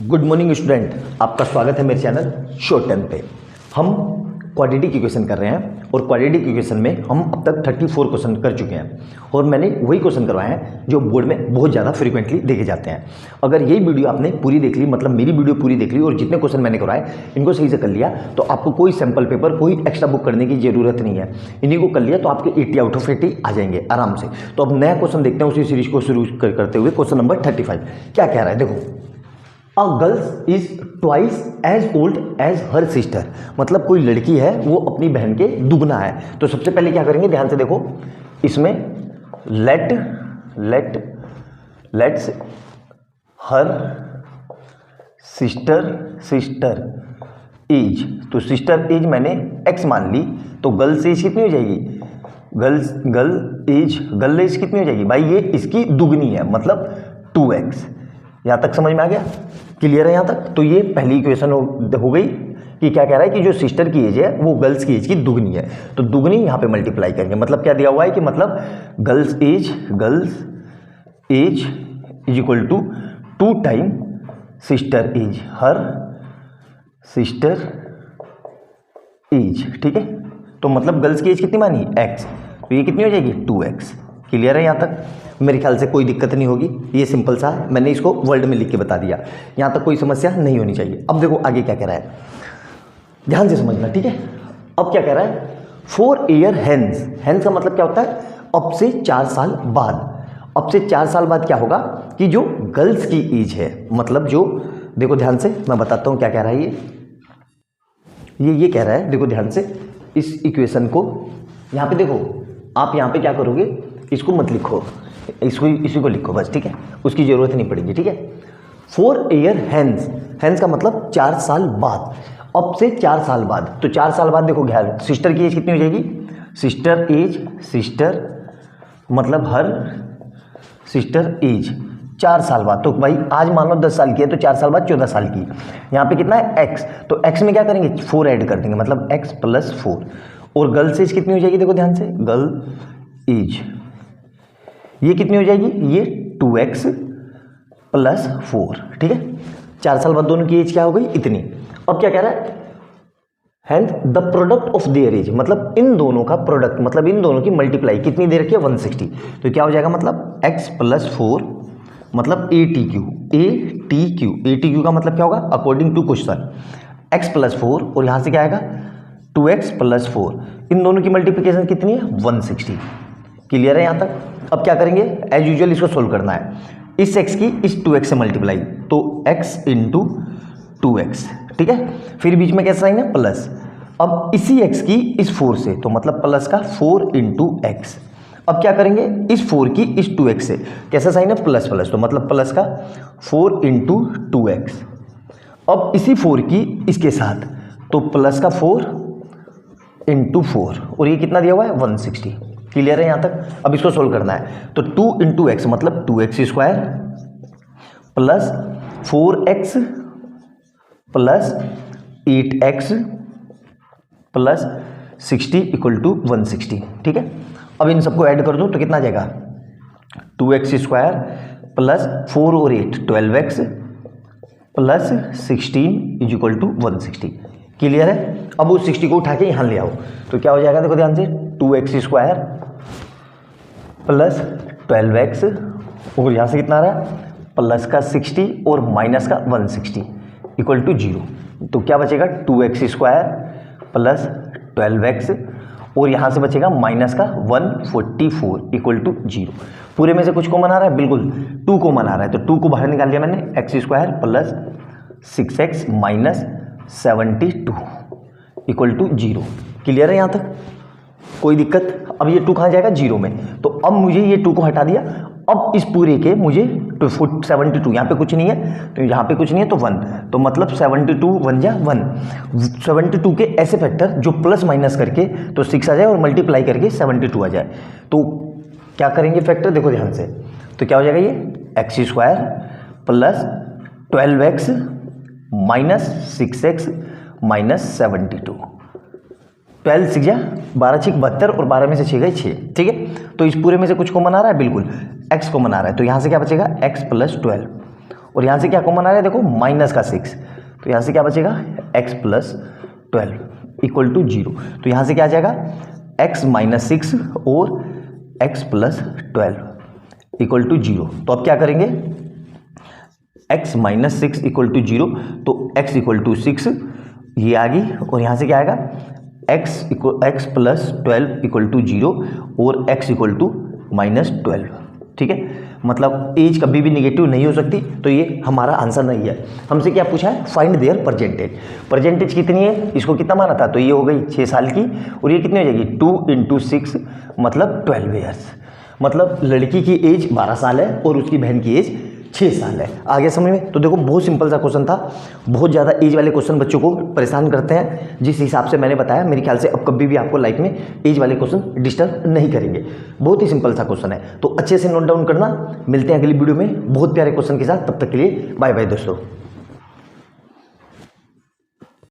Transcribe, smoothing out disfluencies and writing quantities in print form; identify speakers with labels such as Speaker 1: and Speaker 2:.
Speaker 1: Good morning student, आपका स्वागत है मेरे चैनल शॉर्ट टर्म पे। हम क्वाड्रेटिक इक्वेशन कर रहे हैं और क्वाड्रेटिक इक्वेशन में हम अब तक 34 क्वेश्चन कर चुके हैं और मैंने वही क्वेश्चन करवाए हैं जो बोर्ड में बहुत ज़्यादा फ्रीक्वेंटली देखे जाते हैं। अगर यही वीडियो आपने पूरी देख ली, मतलब मेरी वीडियो पूरी देख ली और जितने क्वेश्चन मैंने करवाए इनको सही से कर लिया, तो आपको कोई सैम्पल पेपर, कोई एक्स्ट्रा बुक करने की ज़रूरत नहीं है। इन्हीं को कर लिया तो आपके 80 आउट ऑफ 80 आ जाएंगे आराम से। तो अब नया क्वेश्चन देखते हैं उसी सीरीज को शुरू करते हुए। क्वेश्चन नंबर 35 क्या कह रहा है, देखो। A girl is twice as old as her sister, मतलब कोई लड़की है वो अपनी बहन के दुगना है। तो सबसे पहले क्या करेंगे, ध्यान से देखो, इसमें लेट्स हर सिस्टर एज, तो सिस्टर एज मैंने x मान ली, तो गर्ल्स एज कितनी हो जाएगी, गर्ल एज कितनी हो जाएगी भाई, ये इसकी दुगनी है, मतलब 2x। यहाँ तक समझ में आ गया, क्लियर है यहाँ तक। तो ये पहली इक्वेशन हो गई कि क्या कह रहा है कि जो सिस्टर की एज है वो गर्ल्स की एज की दुगनी है, तो दुगनी यहाँ पे मल्टीप्लाई करेंगे। मतलब क्या दिया हुआ है कि मतलब girls age is equal to 2 time sister age, her sister age, ठीक है। तो मतलब गर्ल्स की एज कितनी मानी, x, तो ये कितनी हो जाएगी 2x। क्लियर है यहाँ तक, मेरे ख्याल से कोई दिक्कत नहीं होगी, ये सिंपल सा है, मैंने इसको वर्ड में लिख के बता दिया, यहाँ तक कोई समस्या नहीं होनी चाहिए। अब देखो आगे क्या कह रहा है, ध्यान से समझना, ठीक है। अब क्या कह रहा है, 4 ईयर हैंस का मतलब क्या होता है, अब से 4 साल बाद। अब से 4 साल बाद क्या होगा कि जो गर्ल्स की एज है, मतलब जो, देखो ध्यान से मैं बताता हूँ क्या कह रहा है ये कह रहा है, देखो ध्यान से, इस इक्वेशन को यहाँ पे देखो, आप यहाँ पे क्या करोगे, इसको मत लिखो, इसी को लिखो बस, ठीक है, उसकी ज़रूरत नहीं पड़ेगी, ठीक है। 4 ईयर हैंस का मतलब 4 साल बाद, अब से 4 साल बाद। तो 4 साल बाद देखो ख्याल, सिस्टर की एज कितनी हो जाएगी, सिस्टर मतलब हर सिस्टर एज 4 साल बाद। तो भाई आज मान लो 10 साल की है, तो 4 साल बाद 14 साल की। यहाँ पे कितना है x, तो x में क्या करेंगे 4 ऐड कर देंगे, मतलब x + 4। और गर्ल्स एज कितनी हो जाएगी, देखो ध्यान से, गर्ल एज ये कितनी हो जाएगी, ये 2x + 4, ठीक है। 4 साल बाद दोनों की एज क्या हो गई, इतनी। अब क्या कह रहा है, hand the product of their age, मतलब इन दोनों का प्रोडक्ट, मतलब इन दोनों की मल्टीप्लाई कितनी दे रखी है 160। तो क्या हो जाएगा, मतलब x + 4 मतलब ATQ का मतलब क्या होगा, अकॉर्डिंग टू क्वेश्चन x + 4, और यहाँ से क्या आएगा 2x + 4, इन दोनों की मल्टीप्लिकेशन कितनी है 160। क्लियर है यहाँ तक। अब क्या करेंगे, एज यूजुअल इसको सोल्व करना है, इस x की इस 2x से मल्टीप्लाई, तो x × 2x, ठीक है। फिर बीच में कैसा साइन है, प्लस। अब इसी x की इस 4 से, तो मतलब प्लस का 4 × x। अब क्या करेंगे, इस 4 की इस 2x से, कैसा साइन है, प्लस, तो मतलब प्लस का 4 × 2x। अब इसी 4 की इसके साथ, तो प्लस का 4 × 4, और ये कितना दिया हुआ है 160। क्लियर है यहाँ तक। अब इसको सोल्व करना है, तो 2 × x मतलब 2x² + 4x + 8x + 60 = 160, ठीक है। अब इन सबको ऐड कर दो तो कितना आ जाएगा, 2x² + 4 और 8 12x + 16 = 160। क्लियर है। अब उस 60 को उठा के यहाँ ले आओ, तो क्या हो जाएगा, देखो ध्यान से, 2x² + 12x, और यहाँ से कितना आ रहा है, प्लस का 60 और माइनस का 160 = 0। तो क्या बचेगा, 2x² + 12x, और यहाँ से बचेगा माइनस का 144 = 0। पूरे में से कुछ कॉमन आ रहा है, बिल्कुल 2 कॉमन आ रहा है, तो 2 को बाहर निकाल लिया मैंने, x² + 6x - 72 = 0। क्लियर है यहाँ तक, कोई दिक्कत। अब ये 2 कहाँ जाएगा, 0 में, तो अब मुझे ये 2 को हटा दिया। अब इस पूरे के मुझे 72, यहाँ पे कुछ नहीं है, तो यहाँ पे कुछ नहीं है, तो 1, तो मतलब 72 1 जा 1, 72 के ऐसे फैक्टर जो प्लस माइनस करके तो 6 आ जाए और मल्टीप्लाई करके 72 आ जाए। तो क्या करेंगे फैक्टर, देखो ध्यान से, तो क्या हो जाएगा, ये x² + 12x - 6x - 72, 12 6 जा 12 6 72, और 12 में से 6 गए 6, ठीक है। तो इस पूरे में से कुछ कॉमन आ रहा है, बिल्कुल x कॉमन आ रहा है, तो यहाँ से क्या बचेगा, x + 12 और यहाँ से क्या कॉमन आ रहा है, देखो माइनस का 6, तो यहाँ से क्या बचेगा x प्लस 12 इक्वल टू 0। तो यहाँ से क्या आ जाएगा x माइनस 6 और x प्लस 12 इक्वल टू 0। तो अब क्या करेंगे, x माइनस 6 इक्वल टू 0, तो x इक्वल टू 6 ये आ गई, और यहाँ से क्या आएगा x प्लस 12 इक्वल टू 0 और x इक्वल टू माइनस 12। ठीक है, मतलब एज कभी भी निगेटिव नहीं हो सकती, तो ये हमारा आंसर नहीं है। हमसे क्या पूछा है, फाइंड देयर परसेंटेज। परसेंटेज कितनी है, इसको कितना माना था, तो ये हो गई 6 साल की, और ये कितनी हो जाएगी 2 × 6 मतलब 12 ईयर्स। मतलब लड़की की एज 12 साल है और उसकी बहन की एज 6 साल है। आगे समझ में। तो देखो बहुत सिंपल सा क्वेश्चन था, बहुत ज़्यादा एज वाले क्वेश्चन बच्चों को परेशान करते हैं, जिस हिसाब से मैंने बताया मेरे ख्याल से अब कभी भी आपको लाइफ में एज वाले क्वेश्चन डिस्टर्ब नहीं करेंगे। बहुत ही सिंपल सा क्वेश्चन है, तो अच्छे से नोट डाउन करना। मिलते हैं अगली वीडियो में बहुत प्यारे क्वेश्चन के साथ, तब तक के लिए बाय बाय दोस्तों।